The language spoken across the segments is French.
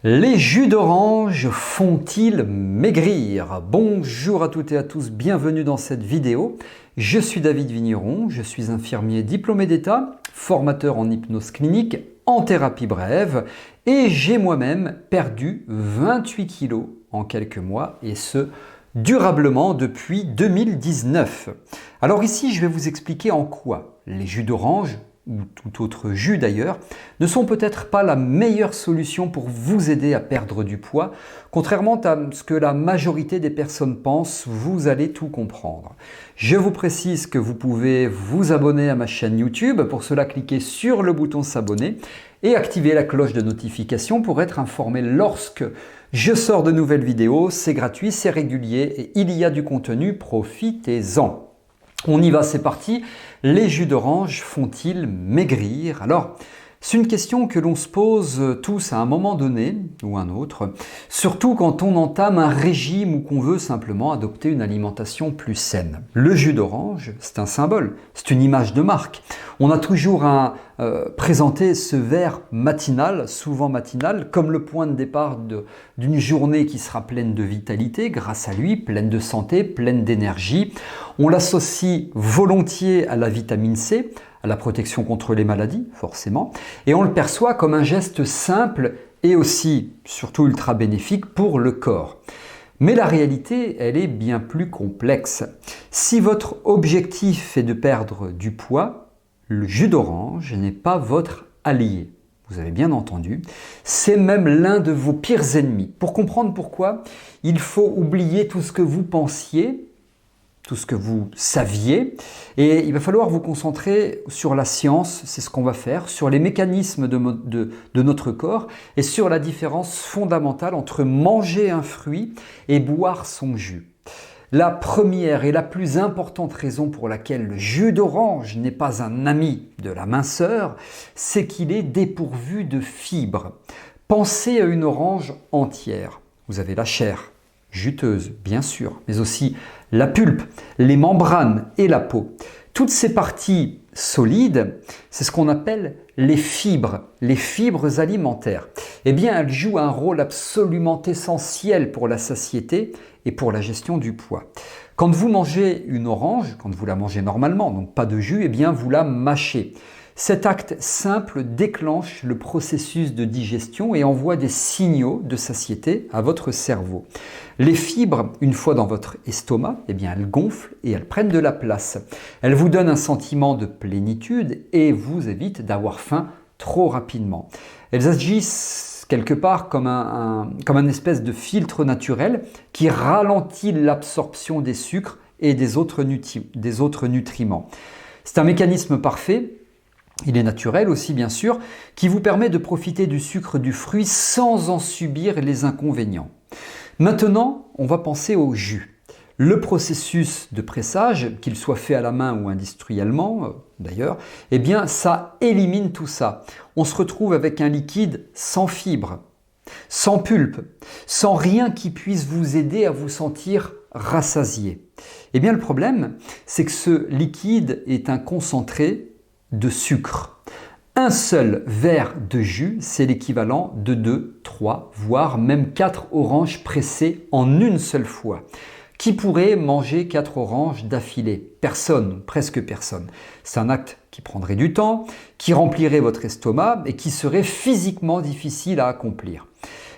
Les jus d'orange font-ils maigrir? Bonjour à toutes et à tous, bienvenue dans cette vidéo. Je suis David Vigneron, je suis infirmier diplômé d'État, formateur en hypnose clinique, en thérapie brève et j'ai moi-même perdu 28 kilos en quelques mois et ce durablement depuis 2019. Alors ici, je vais vous expliquer en quoi les jus d'orange ou tout autre jus d'ailleurs, ne sont peut-être pas la meilleure solution pour vous aider à perdre du poids. Contrairement à ce que la majorité des personnes pensent, vous allez tout comprendre. Je vous précise que vous pouvez vous abonner à ma chaîne YouTube. Pour cela, cliquez sur le bouton s'abonner et activez la cloche de notification pour être informé lorsque je sors de nouvelles vidéos. C'est gratuit, c'est régulier et il y a du contenu, profitez-en. On y va, c'est parti. Les jus d'orange font-ils maigrir? Alors, c'est une question que l'on se pose tous à un moment donné ou un autre, surtout quand on entame un régime ou qu'on veut simplement adopter une alimentation plus saine. Le jus d'orange, c'est un symbole, c'est une image de marque. On a toujours présenté ce verre matinal, souvent matinal, comme le point de départ d'une journée qui sera pleine de vitalité grâce à lui, pleine de santé, pleine d'énergie. On l'associe volontiers à la vitamine C, à la protection contre les maladies, forcément, et on le perçoit comme un geste simple et aussi, surtout ultra bénéfique pour le corps. Mais la réalité, elle est bien plus complexe. Si votre objectif est de perdre du poids, le jus d'orange n'est pas votre allié. Vous avez bien entendu, c'est même l'un de vos pires ennemis. Pour comprendre pourquoi, il faut oublier tout ce que vous pensiez, tout ce que vous saviez, et il va falloir vous concentrer sur la science, c'est ce qu'on va faire, sur les mécanismes de notre corps et sur la différence fondamentale entre manger un fruit et boire son jus. La première et la plus importante raison pour laquelle le jus d'orange n'est pas un ami de la minceur, c'est qu'il est dépourvu de fibres. Pensez à une orange entière. Vous avez la chair, juteuse bien sûr, mais aussi la pulpe, les membranes et la peau. Toutes ces parties solides, c'est ce qu'on appelle les fibres alimentaires. Eh bien, elles jouent un rôle absolument essentiel pour la satiété et pour la gestion du poids. Quand vous mangez une orange, quand vous la mangez normalement, donc pas de jus, eh bien vous la mâchez. Cet acte simple déclenche le processus de digestion et envoie des signaux de satiété à votre cerveau. Les fibres, une fois dans votre estomac, eh bien elles gonflent et elles prennent de la place. Elles vous donnent un sentiment de plénitude et vous évitent d'avoir faim trop rapidement. Elles agissent quelque part comme un espèce de filtre naturel qui ralentit l'absorption des sucres et des autres nutriments. C'est un mécanisme parfait. Il est naturel aussi bien sûr, qui vous permet de profiter du sucre du fruit sans en subir les inconvénients. Maintenant, on va penser au jus. Le processus de pressage, qu'il soit fait à la main ou industriellement d'ailleurs, eh bien ça élimine tout ça. On se retrouve avec un liquide sans fibres, sans pulpe, sans rien qui puisse vous aider à vous sentir rassasié. Eh bien le problème, c'est que ce liquide est un concentré de sucre. Un seul verre de jus, c'est l'équivalent de 2, 3, voire même 4 oranges pressées en une seule fois. Qui pourrait manger 4 oranges d'affilée? Personne, presque personne. C'est un acte qui prendrait du temps, qui remplirait votre estomac et qui serait physiquement difficile à accomplir.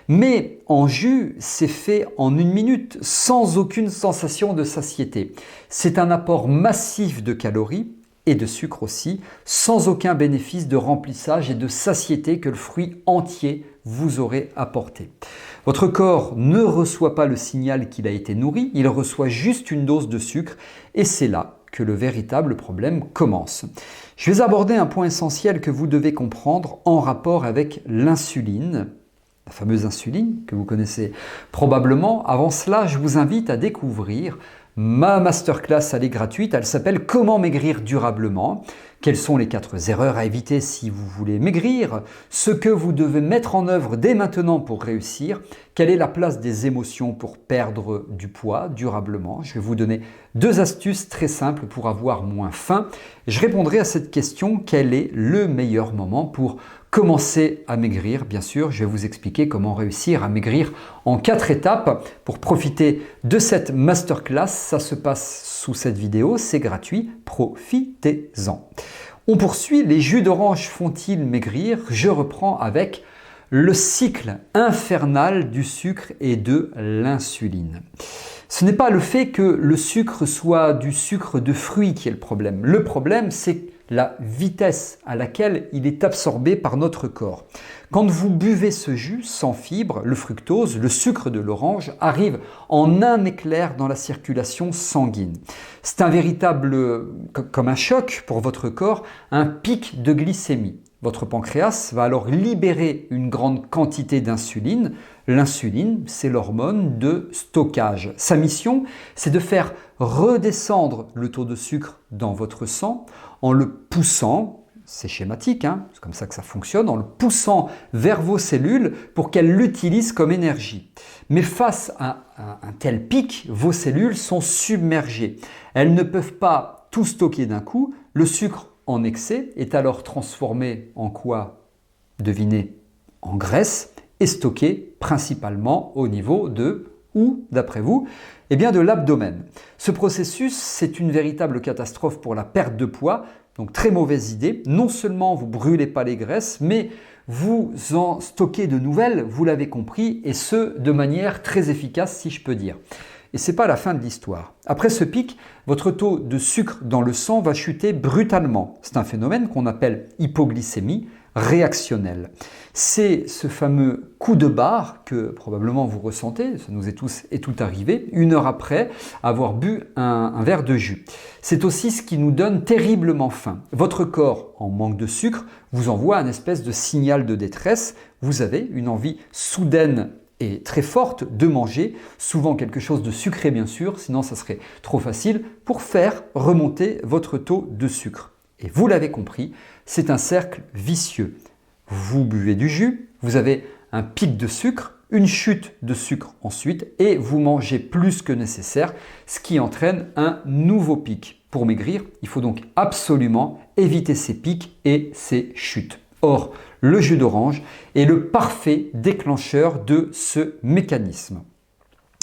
Mais en jus, c'est fait en 1 minute, sans aucune sensation de satiété. C'est un apport massif de calories et de sucre aussi, sans aucun bénéfice de remplissage et de satiété que le fruit entier vous aurait apporté. Votre corps ne reçoit pas le signal qu'il a été nourri, il reçoit juste une dose de sucre et c'est là que le véritable problème commence. Je vais aborder un point essentiel que vous devez comprendre en rapport avec l'insuline, la fameuse insuline que vous connaissez probablement. Avant cela, je vous invite à découvrir ma masterclass, elle est gratuite, elle s'appelle « Comment maigrir durablement ?» Quelles sont les 4 erreurs à éviter si vous voulez maigrir? Ce que vous devez mettre en œuvre dès maintenant pour réussir? Quelle est la place des émotions pour perdre du poids durablement? Je vais vous donner 2 astuces très simples pour avoir moins faim. Je répondrai à cette question, quel est le meilleur moment pour commencer à maigrir, bien sûr, je vais vous expliquer comment réussir à maigrir en 4 étapes. Pour profiter de cette masterclass, ça se passe sous cette vidéo, c'est gratuit, profitez-en. On poursuit, les jus d'orange font-ils maigrir? Je reprends avec le cycle infernal du sucre et de l'insuline. Ce n'est pas le fait que le sucre soit du sucre de fruits qui est le problème. Le problème, c'est la vitesse à laquelle il est absorbé par notre corps. Quand vous buvez ce jus sans fibres, le fructose, le sucre de l'orange, arrive en un éclair dans la circulation sanguine. C'est un véritable, comme un choc pour votre corps, un pic de glycémie. Votre pancréas va alors libérer une grande quantité d'insuline. L'insuline, c'est l'hormone de stockage. Sa mission, c'est de faire redescendre le taux de sucre dans votre sang en le poussant, c'est schématique, c'est comme ça que ça fonctionne, en le poussant vers vos cellules pour qu'elles l'utilisent comme énergie. Mais face à un tel pic, vos cellules sont submergées. Elles ne peuvent pas tout stocker d'un coup. Le sucre en excès est alors transformé en quoi? Devinez, en graisse et stocké principalement au niveau de, où d'après vous? Eh bien de l'abdomen. Ce processus, c'est une véritable catastrophe pour la perte de poids, donc très mauvaise idée. Non seulement vous brûlez pas les graisses, mais vous en stockez de nouvelles, vous l'avez compris, et ce, de manière très efficace si je peux dire. Et ce n'est pas la fin de l'histoire. Après ce pic, votre taux de sucre dans le sang va chuter brutalement. C'est un phénomène qu'on appelle hypoglycémie réactionnelle. C'est ce fameux coup de barre que probablement vous ressentez, ça nous est tous et tout arrivé, 1 heure après avoir bu un verre de jus. C'est aussi ce qui nous donne terriblement faim. Votre corps, en manque de sucre, vous envoie un espèce de signal de détresse. Vous avez une envie soudaine et très forte de manger, souvent quelque chose de sucré bien sûr, sinon ça serait trop facile, pour faire remonter votre taux de sucre. Et vous l'avez compris, c'est un cercle vicieux. Vous buvez du jus, vous avez un pic de sucre, une chute de sucre ensuite, et vous mangez plus que nécessaire, ce qui entraîne un nouveau pic. Pour maigrir, il faut donc absolument éviter ces pics et ces chutes. Or, le jus d'orange est le parfait déclencheur de ce mécanisme.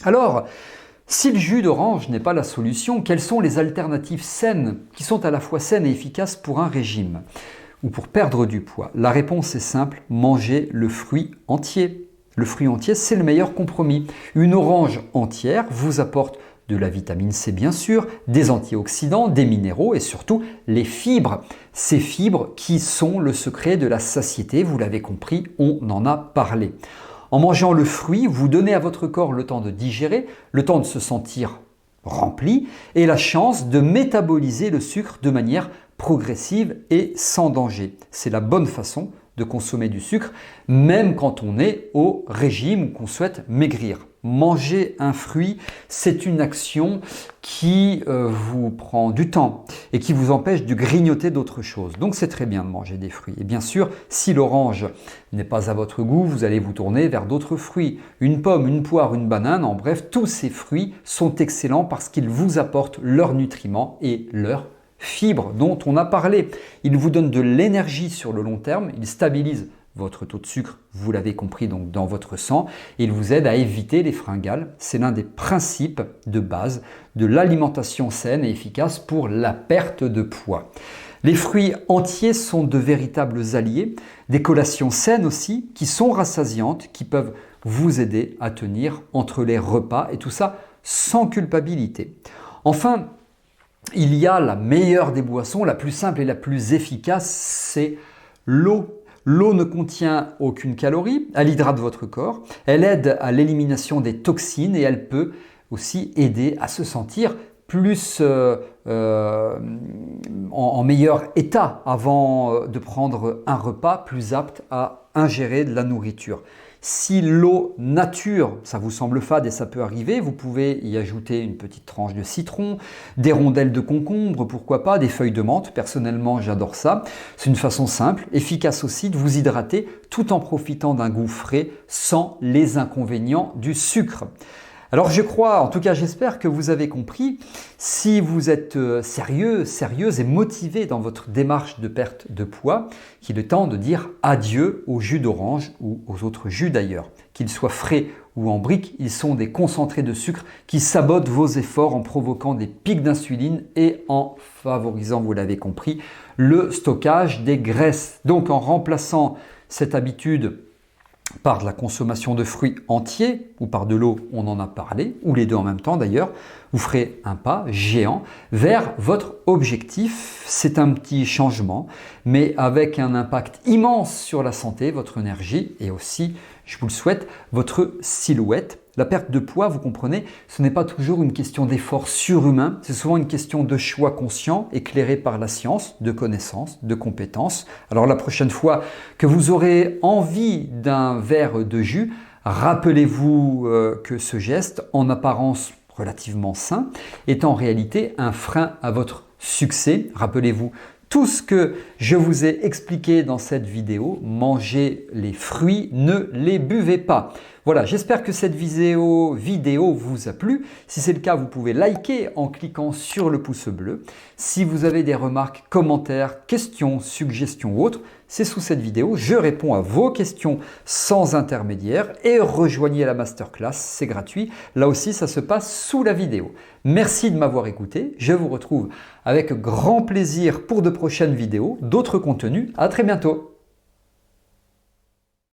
Alors, si le jus d'orange n'est pas la solution, quelles sont les alternatives saines qui sont à la fois saines et efficaces pour un régime ou pour perdre du poids? La réponse est simple, mangez le fruit entier. Le fruit entier, c'est le meilleur compromis. Une orange entière vous apporte de la vitamine C bien sûr, des antioxydants, des minéraux et surtout les fibres. Ces fibres qui sont le secret de la satiété, vous l'avez compris, on en a parlé. En mangeant le fruit, vous donnez à votre corps le temps de digérer, le temps de se sentir rempli et la chance de métaboliser le sucre de manière progressive et sans danger. C'est la bonne façon de consommer du sucre, même quand on est au régime ou qu'on souhaite maigrir. Manger un fruit, c'est une action qui vous prend du temps et qui vous empêche de grignoter d'autres choses. Donc c'est très bien de manger des fruits. Et bien sûr, si l'orange n'est pas à votre goût, vous allez vous tourner vers d'autres fruits. Une pomme, une poire, une banane, en bref, tous ces fruits sont excellents parce qu'ils vous apportent leurs nutriments et leurs fibres dont on a parlé. Ils vous donnent de l'énergie sur le long terme, ils stabilisent votre taux de sucre, vous l'avez compris, donc dans votre sang, et il vous aide à éviter les fringales. C'est l'un des principes de base de l'alimentation saine et efficace pour la perte de poids. Les fruits entiers sont de véritables alliés, des collations saines aussi, qui sont rassasiantes, qui peuvent vous aider à tenir entre les repas, et tout ça sans culpabilité. Enfin, il y a la meilleure des boissons, la plus simple et la plus efficace, c'est l'eau. L'eau ne contient aucune calorie, elle hydrate votre corps, elle aide à l'élimination des toxines et elle peut aussi aider à se sentir plus en meilleur état avant de prendre un repas, plus apte à ingérer de la nourriture. Si l'eau nature, ça vous semble fade et ça peut arriver, vous pouvez y ajouter une petite tranche de citron, des rondelles de concombre, pourquoi pas, des feuilles de menthe. Personnellement, j'adore ça. C'est une façon simple, efficace aussi de vous hydrater tout en profitant d'un goût frais sans les inconvénients du sucre. Alors je crois, en tout cas j'espère que vous avez compris, si vous êtes sérieux, sérieuse et motivé dans votre démarche de perte de poids, qu'il est temps de dire adieu au jus d'orange ou aux autres jus d'ailleurs. Qu'ils soient frais ou en briques, ils sont des concentrés de sucre qui sabotent vos efforts en provoquant des pics d'insuline et en favorisant, vous l'avez compris, le stockage des graisses. Donc en remplaçant cette habitude par de la consommation de fruits entiers ou par de l'eau, on en a parlé, ou les deux en même temps d'ailleurs, vous ferez un pas géant vers votre objectif. C'est un petit changement, mais avec un impact immense sur la santé, votre énergie et aussi, je vous le souhaite, votre silhouette. La perte de poids, vous comprenez, ce n'est pas toujours une question d'effort surhumain, c'est souvent une question de choix conscient, éclairé par la science, de connaissances, de compétences. Alors la prochaine fois que vous aurez envie d'un verre de jus, rappelez-vous que ce geste, en apparence relativement sain, est en réalité un frein à votre succès. Rappelez-vous tout ce que je vous ai expliqué dans cette vidéo, mangez les fruits, ne les buvez pas. Voilà, j'espère que cette vidéo vous a plu. Si c'est le cas, vous pouvez liker en cliquant sur le pouce bleu. Si vous avez des remarques, commentaires, questions, suggestions ou autres, c'est sous cette vidéo. Je réponds à vos questions sans intermédiaire et rejoignez la masterclass, c'est gratuit. Là aussi, ça se passe sous la vidéo. Merci de m'avoir écouté. Je vous retrouve avec grand plaisir pour de prochaines vidéos, d'autres contenus. À très bientôt.